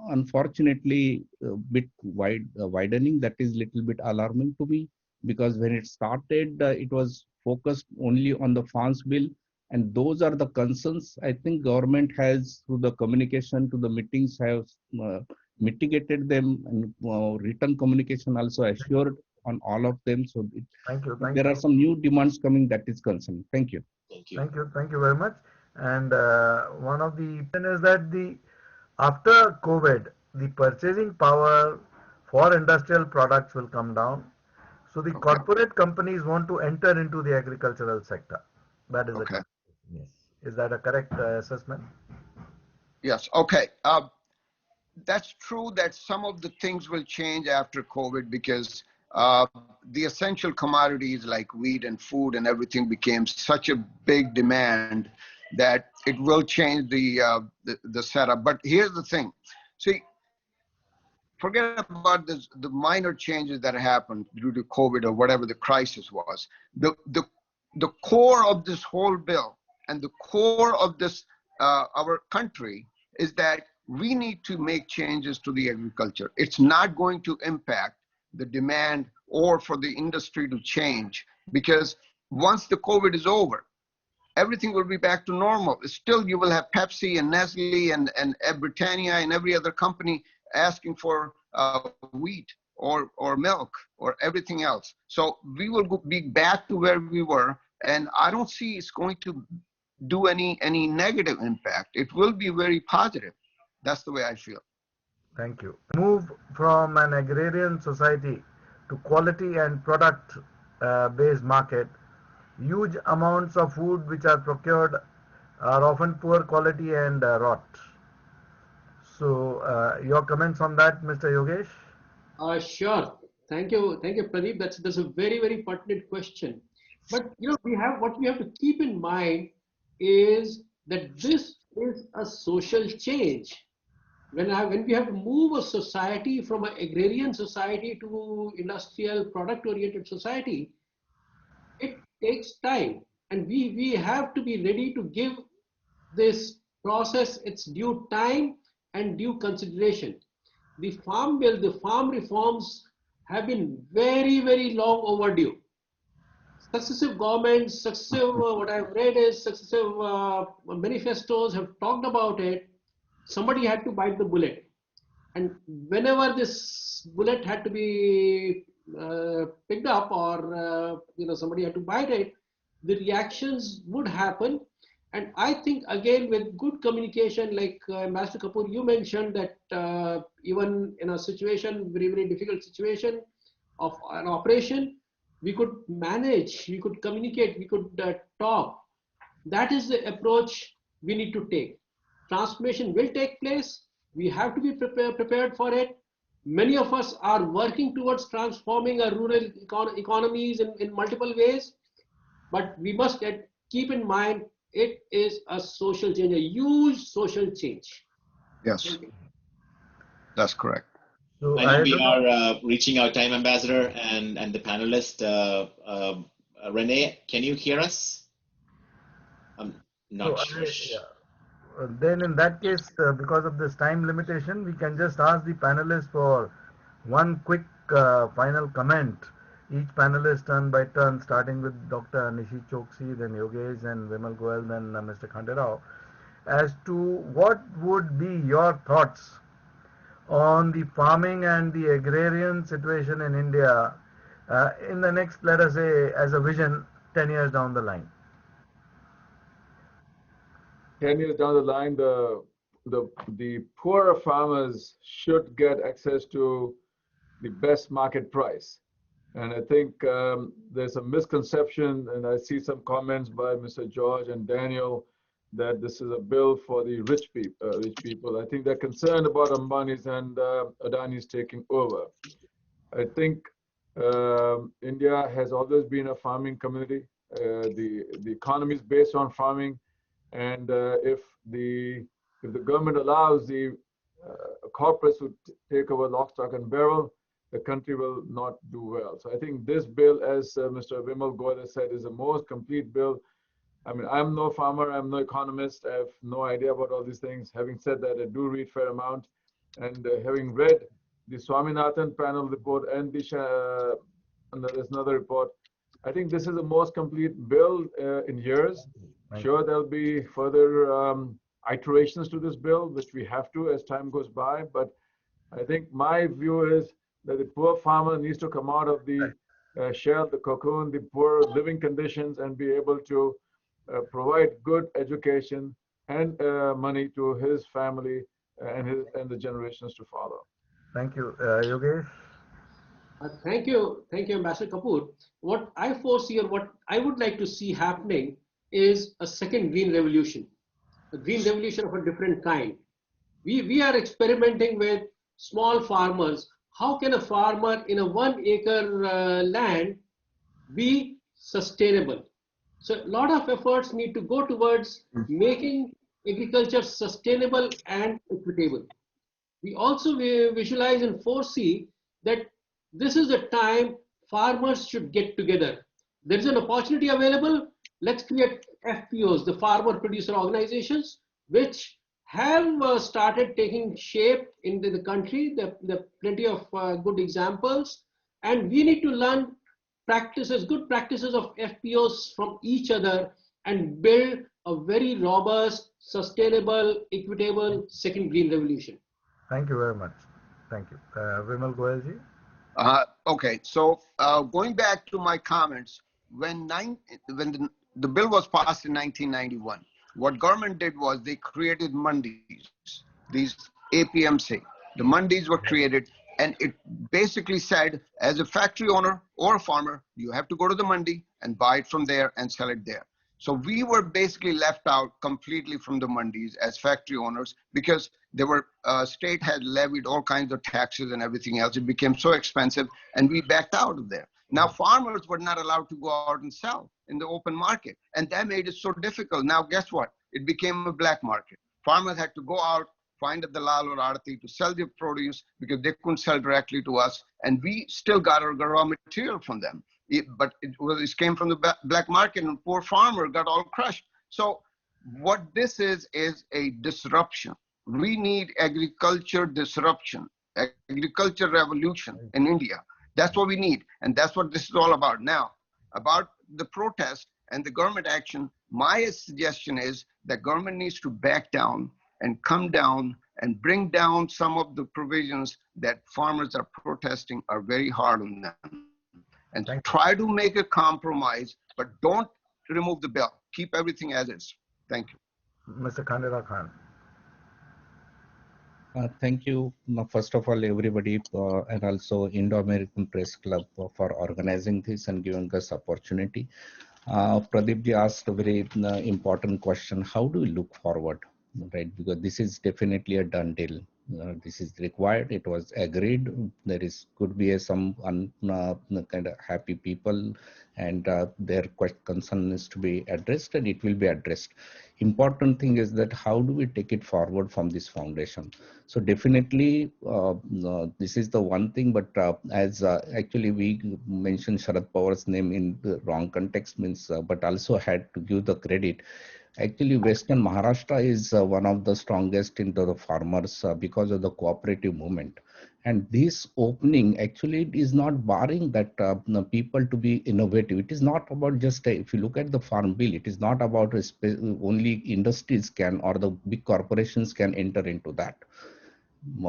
unfortunately a bit widening. That is little bit alarming to me, because when it started, it was focused only on the farms bill, and those are the concerns. I think government has, through the communication to the meetings, have mitigated them, and written communication also assured on all of them. So Thank you. there are some new demands coming, that is concerning. Thank you. Thank you. Thank you very much. And one of the is that after COVID, the purchasing power for industrial products will come down. So the corporate companies want to enter into the agricultural sector. That is Okay. Yes. Is that a correct assessment? Yes. Okay. That's true that some of the things will change after COVID because the essential commodities like wheat and food and everything became such a big demand that it will change the setup. But here's the thing. See, forget about the minor changes that happened due to COVID or whatever the crisis was. The core of this whole bill and the core of this our country is that we need to make changes to the agriculture. It's not going to impact the demand or for the industry to change, because once the COVID is over, everything will be back to normal. Still, you will have Pepsi and Nestle and Britannia and every other company asking for wheat or milk or everything else. So we will be back to where we were, and I don't see it's going to do any negative impact. It will be very positive. That's the way I feel. Thank you. Move from an agrarian society to quality and product based market. Huge amounts of food which are procured are often poor quality and rot. So your comments on that, Mr. Yogesh? Sure. Thank you, Pradeep. That's a very pertinent question. But what we have to keep in mind is that this is a social change. When we have to move a society from an agrarian society to industrial product-oriented society, it takes time, and we have to be ready to give this process its due time and due consideration. The farm bill, the farm reforms have been very long overdue. Successive governments, what I've read is successive manifestos have talked about it. Somebody had to bite the bullet, and whenever this bullet had to be picked up, or somebody had to bite it, the reactions would happen. And I think, again, with good communication, like Ambassador Kapoor, you mentioned that even in a situation, very difficult situation of an operation, we could manage, we could communicate, we could talk. That is the approach we need to take. Transformation will take place. We have to be prepared for it. Many of us are working towards transforming our rural economies in multiple ways, but we must keep in mind it is a social change, a huge social change. Yes, that's correct. So I know we are reaching our time, Ambassador, and the panelist. Renee, can you hear us? I'm not sure. Then in that case, because of this time limitation, we can just ask the panelists for one quick final comment each panelist turn by turn, starting with Dr. Nishi Chokshi, then Yogesh, then Vimal Goel, then Mr. Khanderao, as to what would be your thoughts on the farming and the agrarian situation in India in the next, let us say, as a vision 10 years down the line. 10 years down the line, the poorer farmers should get access to the best market price. And I think there's a misconception, and I see some comments by Mr. George and Daniel that this is a bill for the rich people. I think they're concerned about Ambani's and Adani's taking over. I think India has always been a farming community. The economy is based on farming, and if the government allows the corporates to take over lock, stock, and barrel, the country will not do well. So I think this bill, as Mr. Vimal Goel has said, is the most complete bill. I mean, I'm no farmer, I'm no economist, I have no idea about all these things. Having said that, I do read fair amount, and having read the Swaminathan panel report and there's another report, I think this is the most complete bill in years. Sure, there'll be further iterations to this bill, which we have to as time goes by, but I think my view is that the poor farmer needs to come out of the shell, the cocoon, the poor living conditions, and be able to provide good education and money to his family and the generations to follow. Thank you. Yogesh? Thank you, Ambassador Kapoor. What I foresee or what I would like to see happening is a second green revolution, a green revolution of a different kind. We are experimenting with small farmers. How can a farmer in a 1 acre land be sustainable? So a lot of efforts need to go towards making agriculture sustainable and equitable. We also visualize and foresee that this is the time farmers should get together. There is an opportunity available. Let's create FPOs, the farmer producer organizations, which have started taking shape in the country. There are plenty of good examples, and we need to learn good practices of FPOs from each other and build a very robust, sustainable, equitable second green revolution. Thank you very much. Thank you. Vimal Goelji? Okay, so going back to my comments, when the bill was passed in 1991, what government did was they created mandis, these APMC. The mandis were created, and it basically said, as a factory owner or a farmer, you have to go to the mandi and buy it from there and sell it there. So we were basically left out completely from the mandis as factory owners because there were state had levied all kinds of taxes and everything else. It became so expensive, and we backed out of there. Now farmers were not allowed to go out and sell in the open market, and that made it so difficult. Now guess what? It became a black market. Farmers had to go out, find a dalal or arati to sell their produce because they couldn't sell directly to us, and we still got our raw material from them. It came from the black market, and poor farmer got all crushed. So what this is a disruption. We need agriculture disruption, agriculture revolution in India. That's what we need, and that's what this is all about. Now, about the protest and the government action, my suggestion is that government needs to back down and come down and bring down some of the provisions that farmers are protesting are very hard on them. And try to make a compromise, but don't remove the bill. Keep everything as is. Thank you. Mr. Khandera Khan. Thank you, first of all, everybody, and also Indo-American Press Club for organizing this and giving us opportunity. Pradeep ji asked a very important question. How do we look forward, right? Because this is definitely a done deal. This is required. It was agreed. There could be some kind of happy people, and their concern is to be addressed, and it will be addressed. Important thing is that how do we take it forward from this foundation? So definitely this is the one thing, but as actually we mentioned Sharad Pawar's name in the wrong context means, but also had to give the credit. Actually, Western Maharashtra is one of the strongest into the farmers because of the cooperative movement. And this opening actually is not barring that people to be innovative. It is not about just, if you look at the farm bill, it is not about only industries can or the big corporations can enter into that.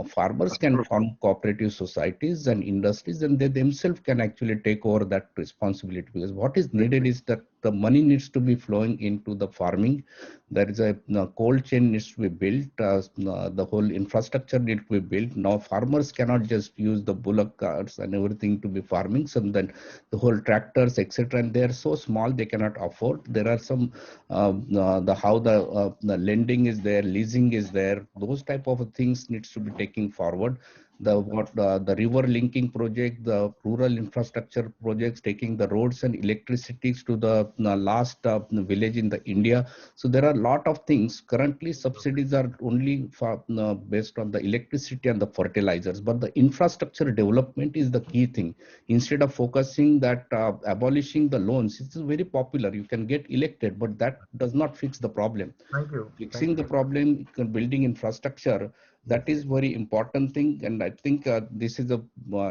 Farmers can form cooperative societies and industries, and they themselves can actually take over that responsibility, because what is needed is that the money needs to be flowing into the farming. There is a cold chain needs to be built, the whole infrastructure needs to be built. Now farmers cannot just use the bullock carts and everything to be farming, so then the whole tractors etc., and they are so small they cannot afford. There are some the lending is there, leasing is there, those type of things needs to be taking forward. The river linking project, the rural infrastructure projects, taking the roads and electricities to the last village in the India. So there are a lot of things. Currently subsidies are only for, based on the electricity and the fertilizers, but the infrastructure development is the key thing. Instead of focusing that abolishing the loans, it's very popular, you can get elected, but that does not fix the problem. Thank you. Fixing the problem, building infrastructure, that is very important thing. And I think this is a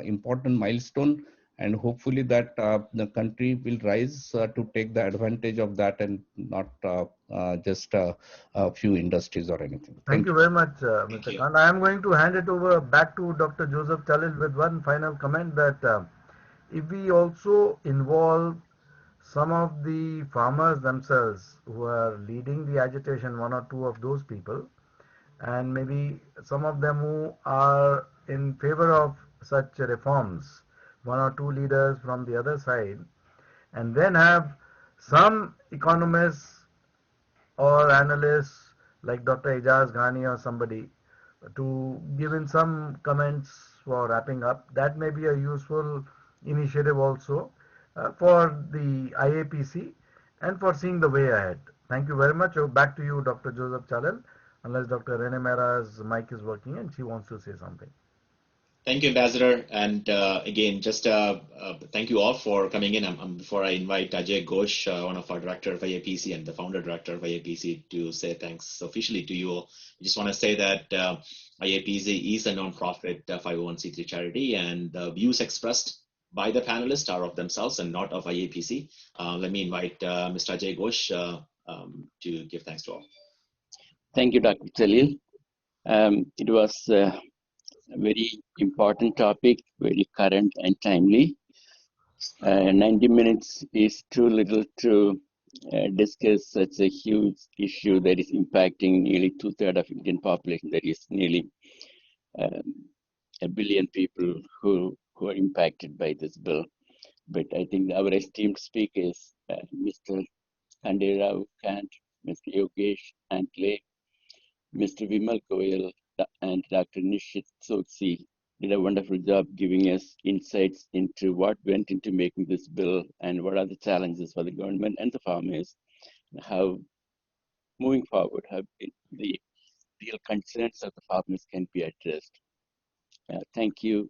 important milestone, and hopefully that the country will rise to take the advantage of that, and not just a few industries or anything. Thank you very much, Mr. Khan. I am going to hand it over back to Dr. Joseph Chalil with one final comment, that if we also involve some of the farmers themselves who are leading the agitation, one or two of those people, and maybe some of them who are in favor of such reforms, one or two leaders from the other side, and then have some economists or analysts like Dr. Ijaz Ghani or somebody to give in some comments for wrapping up. That may be a useful initiative also for the IAPC and for seeing the way ahead. Thank you very much. Back to you, Dr. Joseph Chalil, unless Dr. Rene Mehra's mic is working and she wants to say something. Thank you, Ambassador. And again, just thank you all for coming in. Before I invite Ajay Ghosh, one of our director of IAPC and the founder director of IAPC, to say thanks officially to you all, I just want to say that IAPC is a non-profit 501c3 charity, and the views expressed by the panelists are of themselves and not of IAPC. Let me invite Mr. Ajay Ghosh to give thanks to all. Thank you, Dr. Jalil. It was a very important topic, very current and timely. 90 minutes is too little to discuss such a huge issue that is impacting nearly 2/3 of Indian population. That is nearly 1 billion people who are impacted by this bill. But I think our esteemed speakers, Mr. Khanderao Kant, Mr. Yogesh Antle, Mr. Vimal Goyal, and Dr. Nishit Sokshi did a wonderful job giving us insights into what went into making this bill and what are the challenges for the government and the farmers, and how moving forward, how the real concerns of the farmers can be addressed. Thank you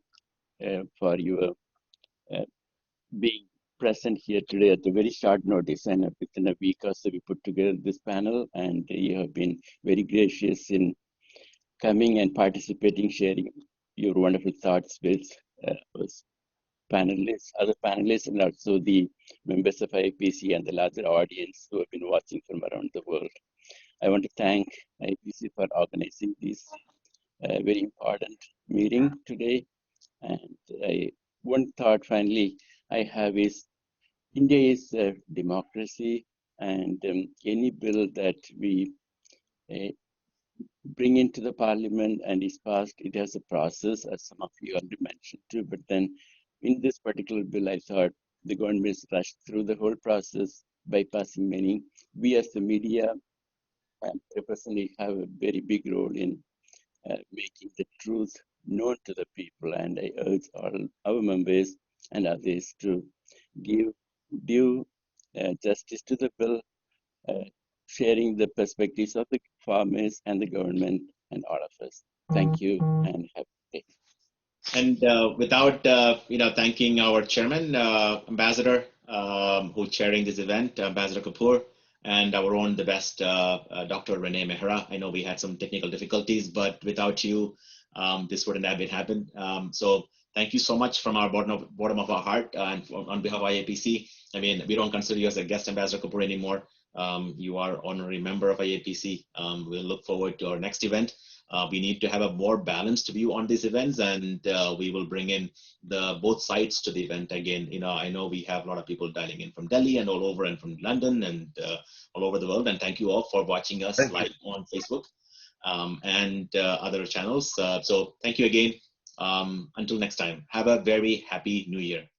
for your being present here today at a very short notice, and within a week or so we put together this panel, and you have been very gracious in coming and participating, sharing your wonderful thoughts with us panelists, other panelists, and also the members of IAPC and the larger audience who have been watching from around the world. I want to thank IAPC for organizing this very important meeting today. And one thought finally I have is, India is a democracy, and any bill that we bring into the parliament and is passed, it has a process, as some of you already mentioned too. But then in this particular bill, I thought the government has rushed through the whole process, bypassing many. We as the media personally have a very big role in making the truth known to the people. And I urge all our members and others to give due justice to the bill, sharing the perspectives of the farmers and the government and all of us. Thank you and have a day. And without thanking our chairman, Ambassador, who's chairing this event, Ambassador Kapoor, and our own, the best, Dr. Renee Mehra. I know we had some technical difficulties, but without you, this wouldn't have been happened. So thank you so much from our bottom of our heart, and on behalf of IAPC. I mean, we don't consider you as a guest ambassador, Kapoor, anymore. You are honorary member of IAPC. We'll look forward to our next event. We need to have a more balanced view on these events, and we will bring in both sides to the event again. I know we have a lot of people dialing in from Delhi and all over, and from London and all over the world. And thank you all for watching us live on Facebook and other channels. So thank you again. Until next time, have a very happy New Year.